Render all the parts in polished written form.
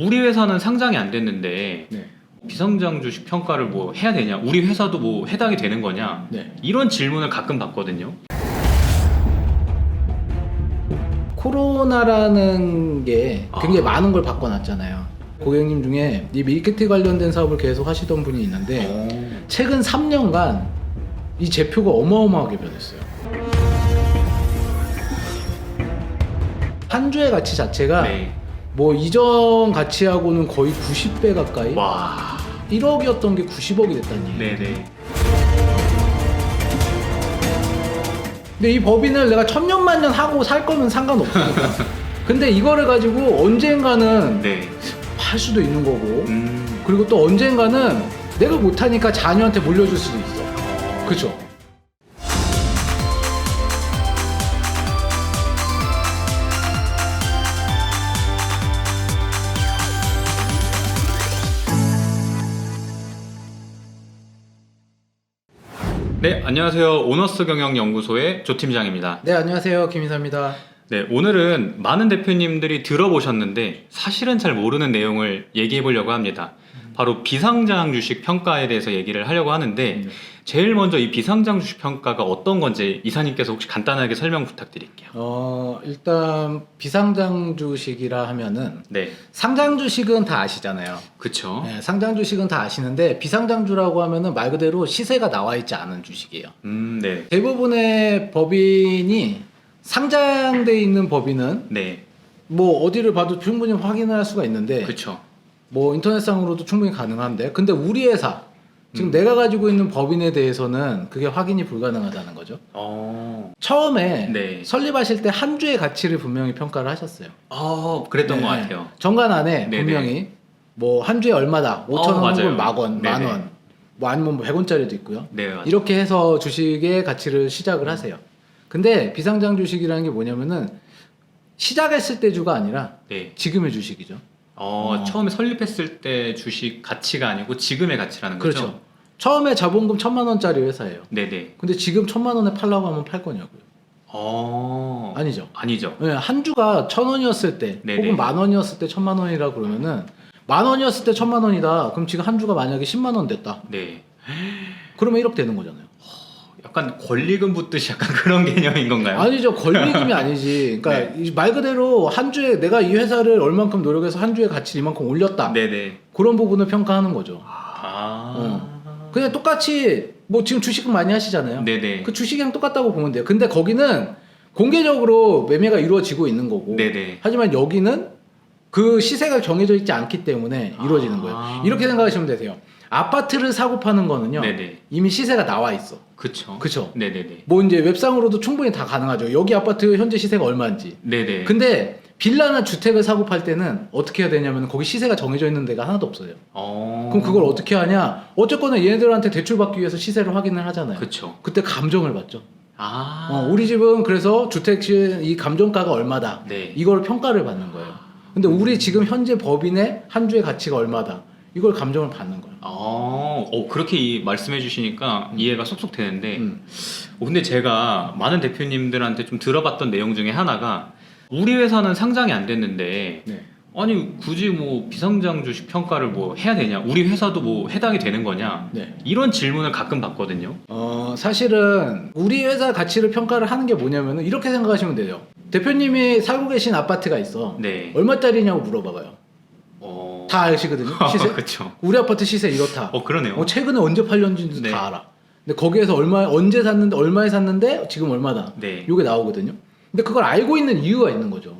우리 회사는 상장이 안 됐는데 네. 비상장 주식 평가를 뭐 해야 되냐? 우리 회사도 뭐 해당이 되는 거냐? 네. 이런 질문을 가끔 받거든요. 코로나라는 게 굉장히 많은 걸 바꿔놨잖아요. 고객님 중에 이 밀키트 관련된 사업을 계속 하시던 분이 있는데 최근 3년간 이 제표가 어마어마하게 변했어요. 한 주의 가치 자체가 네. 뭐 이전 가치하고는 거의 90배 가까이 와. 1억이었던 게 90억이 됐다는 얘기예요. 네네. 근데 이 법인을 내가 천년만년 하고 살 거면 상관없으니까. 근데 이거를 가지고 언젠가는 네. 팔 수도 있는 거고 그리고 또 언젠가는 내가 못하니까 자녀한테 물려줄 수도 있어. 그쵸? 네, 안녕하세요. 오너스 경영연구소의 조 팀장입니다. 네, 안녕하세요. 김인사입니다. 네, 오늘은 많은 대표님들이 들어보셨는데 사실은 잘 모르는 내용을 얘기해 보려고 합니다. 바로 비상장 주식 평가에 대해서 얘기를 하려고 하는데 제일 먼저 이 비상장 주식 평가가 어떤 건지 이사님께서 혹시 간단하게 설명 부탁드릴게요. 일단 비상장 주식이라 하면은 네, 상장 주식은 다 아시잖아요. 그쵸. 네, 상장 주식은 다 아시는데 비상장주라고 하면은 말 그대로 시세가 나와 있지 않은 주식이에요. 네. 대부분의 법인이 상장돼 있는 법인은 네, 뭐 어디를 봐도 충분히 확인을 할 수가 있는데 그쵸. 뭐 인터넷상으로도 충분히 가능한데 근데 우리 회사 지금 내가 가지고 있는 법인에 대해서는 그게 확인이 불가능하다는 거죠. 처음에 네. 설립하실 때 한 주의 가치를 분명히 평가를 하셨어요. 그랬던 네. 것 같아요. 정관 안에 네네. 분명히 뭐 한 주에 얼마다 5,000원 맞아요. 혹은 만원, 네네. 만원 뭐 아니면 뭐 100원짜리도 있고요. 네, 맞아요. 이렇게 해서 주식의 가치를 시작을 하세요. 근데 비상장 주식이라는 게 뭐냐면은 시작했을 때 주가 아니라 네. 지금의 주식이죠. 처음에 설립했을 때 주식 가치가 아니고 지금의 가치라는 거죠? 그렇죠. 처음에 자본금 1,000만 원짜리 회사예요. 네네. 근데 지금 1,000만 원에 팔라고 하면 팔 거냐고요? 아니죠. 아니죠. 네, 한 주가 1,000원이었을 때 네네. 혹은 만원이었을 때 1,000만 원이라 그러면은 만원이었을 때 1,000만 원이다. 그럼 지금 한 주가 만약에 10만 원 됐다. 네. 그러면 1억 되는 거잖아요. 약간 권리금 붙듯이 약간 그런 개념인 건가요? 아니죠. 권리금이 아니지. 그러니까 이 말 그대로 한 주에 내가 이 회사를 얼만큼 노력해서 한 주의 가치를 이만큼 올렸다. 네네. 그런 부분을 평가하는 거죠. 아. 그냥 똑같이 뭐 지금 주식은 많이 하시잖아요. 네네. 그 주식이랑 똑같다고 보면 돼요. 근데 거기는 공개적으로 매매가 이루어지고 있는 거고. 네네. 하지만 여기는 그 시세가 정해져 있지 않기 때문에 이루어지는 거예요. 이렇게 생각하시면 되세요. 아파트를 사고 파는 거는요. 네네. 이미 시세가 나와 있어. 그쵸. 그쵸? 네네네. 뭐 이제 웹상으로도 충분히 다 가능하죠. 여기 아파트 현재 시세가 얼마인지. 네네. 근데 빌라나 주택을 사고 팔 때는 어떻게 해야 되냐면 거기 시세가 정해져 있는 데가 하나도 없어요. 그럼 그걸 어떻게 하냐? 어쨌거나 얘네들한테 대출 받기 위해서 시세를 확인을 하잖아요. 그쵸. 그때 감정을 받죠. 우리 집은 그래서 주택 이 감정가가 얼마다. 네. 이걸 평가를 받는 거예요. 근데 우리 지금 현재 법인의 한 주의 가치가 얼마다. 이걸 감정을 받는 거예요. 그렇게 말씀해 주시니까 이해가 쏙쏙 되는데 근데 제가 많은 대표님들한테 좀 들어봤던 내용 중에 하나가 우리 회사는 상장이 안 됐는데 네. 아니 굳이 뭐 비상장 주식 평가를 뭐 해야 되냐? 우리 회사도 뭐 해당이 되는 거냐? 네. 이런 질문을 가끔 받거든요. 사실은 우리 회사 가치를 평가를 하는 게 뭐냐면은 이렇게 생각하시면 돼요. 대표님이 살고 계신 아파트가 있어. 네. 얼마짜리냐고 물어봐봐요. 다 아시거든요. 시세? 그렇죠. 우리 아파트 시세 이렇다. 그러네요. 최근에 언제 팔렸는지도 네. 다 알아. 근데 거기에서 언제 샀는데 얼마에 샀는데 지금 얼마다. 네. 요게 나오거든요. 근데 그걸 알고 있는 이유가 있는 거죠.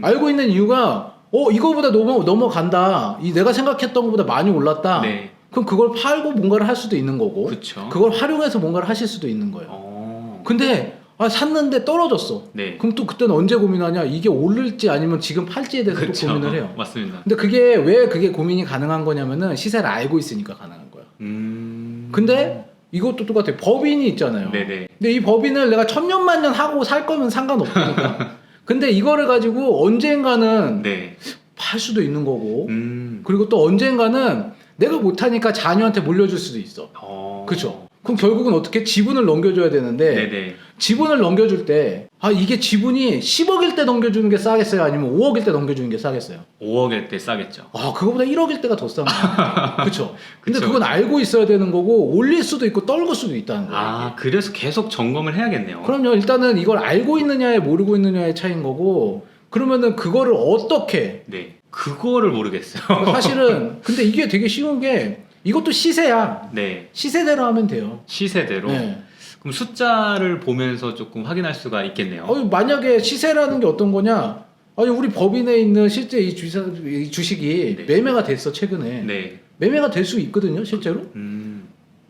알고 있는 이유가 이거보다 넘어간다. 내가 생각했던 것보다 많이 올랐다. 네. 그럼 그걸 팔고 뭔가를 할 수도 있는 거고. 그쵸. 그걸 활용해서 뭔가를 하실 수도 있는 거예요. 근데 샀는데 떨어졌어. 네. 그럼 또 그때는 언제 고민하냐? 이게 오를지 아니면 지금 팔지에 대해서 그쵸. 또 고민을 해요. 맞습니다. 근데 왜 그게 고민이 가능한 거냐면은 시세를 알고 있으니까 가능한 거야. 근데 이것도 똑같아요. 법인이 있잖아요. 네네. 근데 이 법인을 내가 천년만년 하고 살 거면 상관없으니까. 근데 이거를 가지고 언젠가는 네. 팔 수도 있는 거고. 그리고 또 언젠가는 내가 못하니까 자녀한테 물려줄 수도 있어. 그렇죠? 그럼 결국은 어떻게 지분을 넘겨줘야 되는데 네네. 지분을 넘겨줄 때 이게 지분이 10억일 때 넘겨주는 게 싸겠어요? 아니면 5억일 때 넘겨주는 게 싸겠어요? 5억일 때 싸겠죠. 그거보다 1억일 때가 더 싼 거예요. 그렇죠. 근데 그쵸. 그건 알고 있어야 되는 거고 올릴 수도 있고 떨굴 수도 있다는 거예요. 이게. 그래서 계속 점검을 해야겠네요. 그럼요. 일단은 이걸 알고 있느냐에 모르고 있느냐의 차이인 거고 그러면은 그거를 어떻게 네. 그거를 모르겠어요. 사실은 근데 이게 되게 쉬운 게 이것도 시세야. 네. 시세대로 하면 돼요. 시세대로. 네. 그럼 숫자를 보면서 조금 확인할 수가 있겠네요. 만약에 시세라는 게 어떤 거냐? 우리 법인에 있는 실제 이 주식이 네. 매매가 됐어 최근에. 네. 매매가 될 수 있거든요 실제로.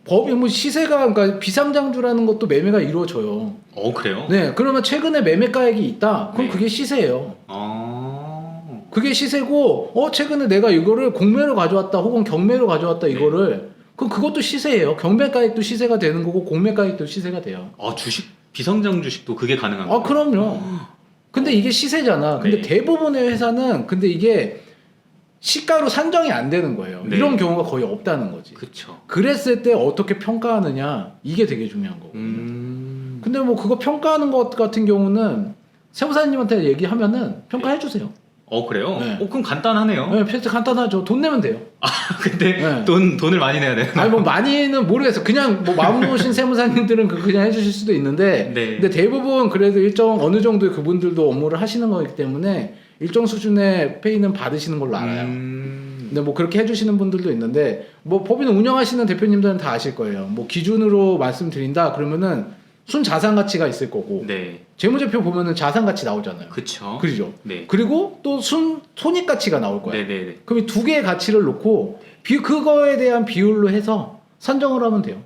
법이 뭐 시세가 그러니까 비상장주라는 것도 매매가 이루어져요. 그래요? 네, 그러면 최근에 매매가액이 있다. 그럼 네. 그게 시세예요. 그게 시세고, 최근에 내가 이거를 공매로 가져왔다, 혹은 경매로 가져왔다 네. 이거를 그럼 그것도 시세예요. 경매가액도 시세가 되는 거고 공매가액도 시세가 돼요. 주식 비상장 주식도 그게 가능한 거예요? 그럼요. 근데 이게 시세잖아. 근데 네. 대부분의 회사는 근데 이게 시가로 산정이 안 되는 거예요. 네. 이런 경우가 거의 없다는 거지. 그쵸. 그랬을 때 어떻게 평가하느냐 이게 되게 중요한 거고. 근데 뭐 그거 평가하는 것 같은 경우는 세무사님한테 얘기하면은 평가해 주세요. 그래요? 네. 그럼 간단하네요. 네, 패스 간단하죠. 돈 내면 돼요. 근데 네. 돈을 많이 내야 돼요. 뭐 많이는 모르겠어. 그냥 뭐 마음 놓으신 세무사님들은 그냥 해주실 수도 있는데, 네. 근데 대부분 그래도 일정 어느 정도의 그분들도 업무를 하시는 거기 때문에 일정 수준의 페이는 받으시는 걸로 알아요. 근데 뭐 그렇게 해주시는 분들도 있는데, 뭐 법인 운영하시는 대표님들은 다 아실 거예요. 뭐 기준으로 말씀드린다 그러면은 순 자산 가치가 있을 거고, 네. 재무제표 보면은 자산 가치 나오잖아요. 그쵸. 그죠? 네. 그리고 또 손익 가치가 나올 거야. 네네네. 그럼 이 두 개의 가치를 놓고 그거에 대한 비율로 해서 산정을 하면 돼요.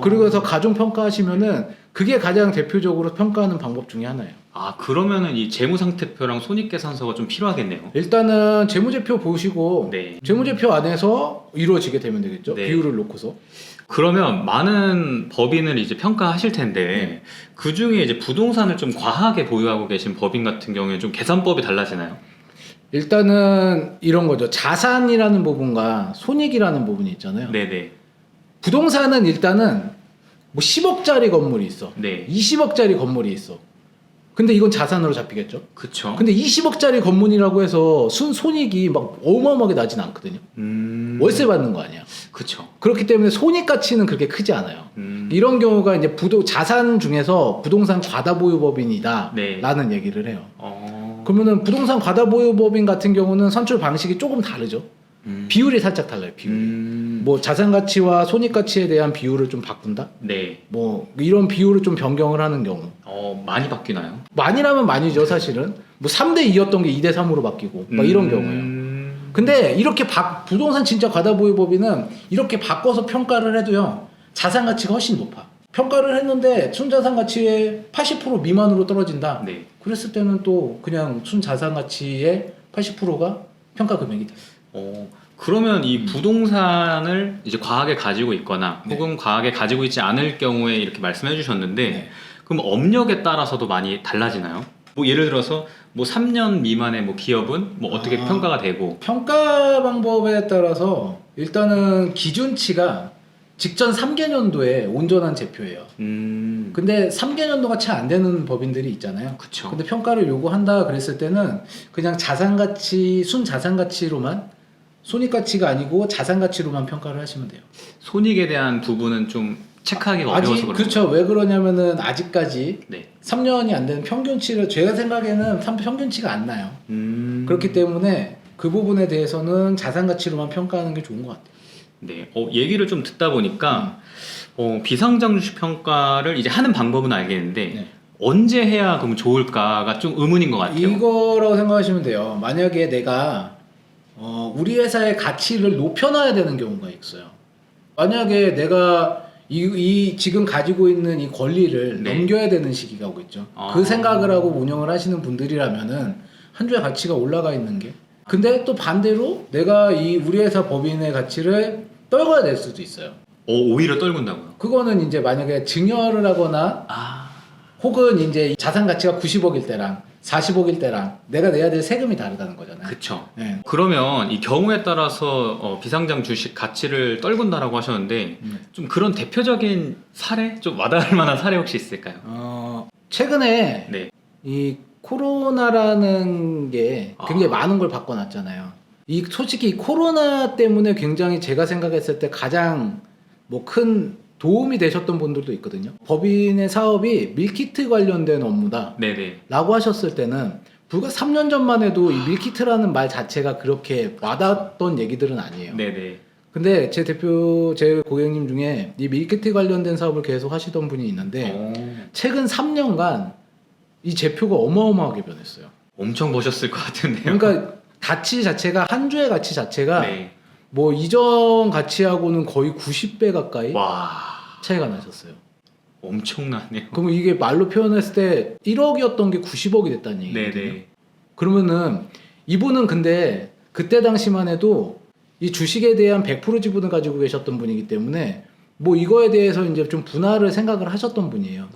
그리고 해서 가중 평가하시면은 그게 가장 대표적으로 평가하는 방법 중에 하나예요. 그러면은 이 재무상태표랑 손익계산서가 좀 필요하겠네요. 일단은 재무제표 보시고 네. 재무제표 안에서 이루어지게 되면 되겠죠. 네. 비율을 놓고서. 그러면 많은 법인을 이제 평가하실 텐데 네. 그 중에 이제 부동산을 좀 과하게 보유하고 계신 법인 같은 경우에 좀 계산법이 달라지나요? 일단은 이런 거죠. 자산이라는 부분과 손익이라는 부분이 있잖아요. 네네. 부동산은 일단은 뭐 10억짜리 건물이 있어. 네. 20억짜리 건물이 있어. 근데 이건 자산으로 잡히겠죠. 그쵸. 근데 20억짜리 건물이라고 해서 손익이 막 어마어마하게 나진 않거든요. 월세 받는 거 아니야. 그쵸. 그렇기 때문에 손익 가치는 그렇게 크지 않아요. 이런 경우가 이제 자산 중에서 부동산 과다보유법인이다 네. 라는 얘기를 해요. 그러면은 부동산 과다보유법인 같은 경우는 선출 방식이 조금 다르죠. 비율이 살짝 달라요. 비율이. 뭐 자산 가치와 손익 가치에 대한 비율을 좀 바꾼다. 네. 뭐 이런 비율을 좀 변경을 하는 경우. 많이 바뀌나요? 많이라면 많이죠, 사실은. 뭐 3대 2였던 게 2대 3으로 바뀌고 막 이런 경우예요. 근데 이렇게 부동산 진짜 과다보유법인은 이렇게 바꿔서 평가를 해도요. 자산 가치가 훨씬 높아. 평가를 했는데 순자산 가치의 80% 미만으로 떨어진다. 네. 그랬을 때는 또 그냥 순자산 가치의 80%가 평가 금액이 돼. 그러면 이 부동산을 이제 과하게 가지고 있거나 네. 혹은 과하게 가지고 있지 않을 경우에 이렇게 말씀해 주셨는데 네. 그럼 업력에 따라서도 많이 달라지나요? 뭐 예를 들어서 뭐 3년 미만의 뭐 기업은 뭐 어떻게 평가가 되고 평가 방법에 따라서 일단은 기준치가 직전 3개년도에 온전한 제표예요. 근데 3개년도가 채 안 되는 법인들이 있잖아요. 그쵸. 근데 평가를 요구한다 그랬을 때는 그냥 자산가치, 순자산가치로만 손익가치가 아니고 자산가치로만 평가를 하시면 돼요. 손익에 대한 부분은 좀 체크하기가 어려워서 그렇죠. 왜 그러냐면은 아직까지 네. 3년이 안 되는 평균치를 제가 생각에는 평균치가 안 나요. 그렇기 때문에 그 부분에 대해서는 자산가치로만 평가하는 게 좋은 것 같아요. 네. 얘기를 좀 듣다 보니까 비상장 주식 평가를 이제 하는 방법은 알겠는데 네. 언제 해야 그럼 좋을까가 좀 의문인 것 같아요. 이거라고 생각하시면 돼요. 만약에 내가 우리 회사의 가치를 높여놔야 되는 경우가 있어요. 만약에 내가 이 지금 가지고 있는 이 권리를 네. 넘겨야 되는 시기가 오겠죠. 그 생각을 하고 운영을 하시는 분들이라면은 한 주의 가치가 올라가 있는 게. 근데 또 반대로 내가 이 우리 회사 법인의 가치를 떨궈야 될 수도 있어요. 오히려 떨군다고요? 그거는 이제 만약에 증여를 하거나 혹은 이제 자산 가치가 90억일 때랑 40억일 때랑 내가 내야 될 세금이 다르다는 거잖아요. 그쵸. 네. 그러면 이 경우에 따라서 비상장 주식 가치를 떨군다라고 하셨는데 좀 그런 대표적인 사례? 좀 와닿을 만한 사례 혹시 있을까요? 최근에 네. 이 코로나라는 게 굉장히 많은 걸 바꿔놨잖아요. 솔직히 이 코로나 때문에 굉장히 제가 생각했을 때 가장 뭐 큰 도움이 되셨던 분들도 있거든요. 법인의 사업이 밀키트 관련된 업무다 네네. 라고 하셨을 때는 불과 3년 전만 해도 이 밀키트라는 말 자체가 그렇게 와닿았던 얘기들은 아니에요. 네네. 근데 제 고객님 중에 이 밀키트 관련된 사업을 계속 하시던 분이 있는데 최근 3년간 이 제표가 어마어마하게 변했어요. 엄청 보셨을 것 같은데요. 그러니까 가치 자체가 한 주의 가치 자체가 네. 뭐 이전 가치하고는 거의 90배 가까이 와, 차이가 나셨어요. 엄청나네요. 그럼 이게 말로 표현했을 때 1억이었던 게 90억이 됐다는 얘기예요. 네네. 그러면은 이분은 근데 그때 당시만 해도 이 주식에 대한 100% 지분을 가지고 계셨던 분이기 때문에 뭐 이거에 대해서 이제 좀 분할을 생각을 하셨던 분이에요.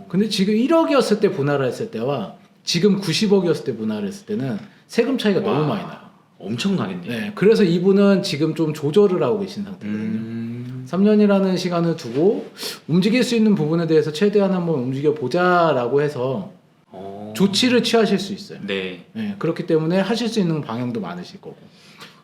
근데 지금 1억이었을 때 분할을 했을 때와 지금 90억이었을 때 분할을 했을 때는 세금 차이가 와, 너무 많이 나요. 엄청나겠네요. 네, 그래서 이분은 지금 좀 조절을 하고 계신 상태거든요. 3년이라는 시간을 두고 움직일 수 있는 부분에 대해서 최대한 한번 움직여 보자라고 해서 조치를 취하실 수 있어요. 네. 네, 그렇기 때문에 하실 수 있는 방향도 많으실 거고.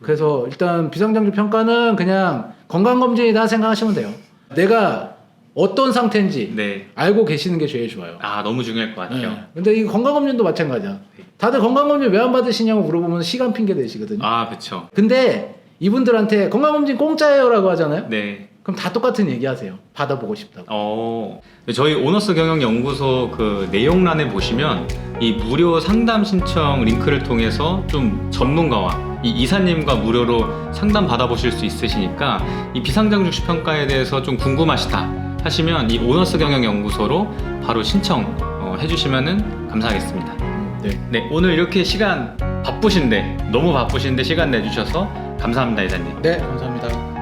그래서 일단 비상장주 평가는 그냥 건강검진이다 생각하시면 돼요. 내가 어떤 상태인지 네. 알고 계시는 게 제일 좋아요. 아, 너무 중요할 것 같아요. 네. 근데 이 건강검진도 마찬가지야. 다들 건강검진 왜 안 받으시냐고 물어보면 시간 핑계 대시거든요. 아, 그쵸. 근데 이분들한테 건강검진 공짜예요라고 하잖아요. 네. 그럼 다 똑같은 얘기 하세요. 받아보고 싶다고. 저희 오너스 경영연구소 그 내용란에 보시면 이 무료 상담 신청 링크를 통해서 좀 전문가와 이 이사님과 무료로 상담 받아보실 수 있으시니까 이 비상장 주식 평가에 대해서 좀 궁금하시다 하시면 이 오너스 경영연구소로 바로 신청 해주시면은 감사하겠습니다. 네, 오늘 이렇게 시간 바쁘신데 너무 바쁘신데 시간 내주셔서 감사합니다, 이사님. 네, 감사합니다.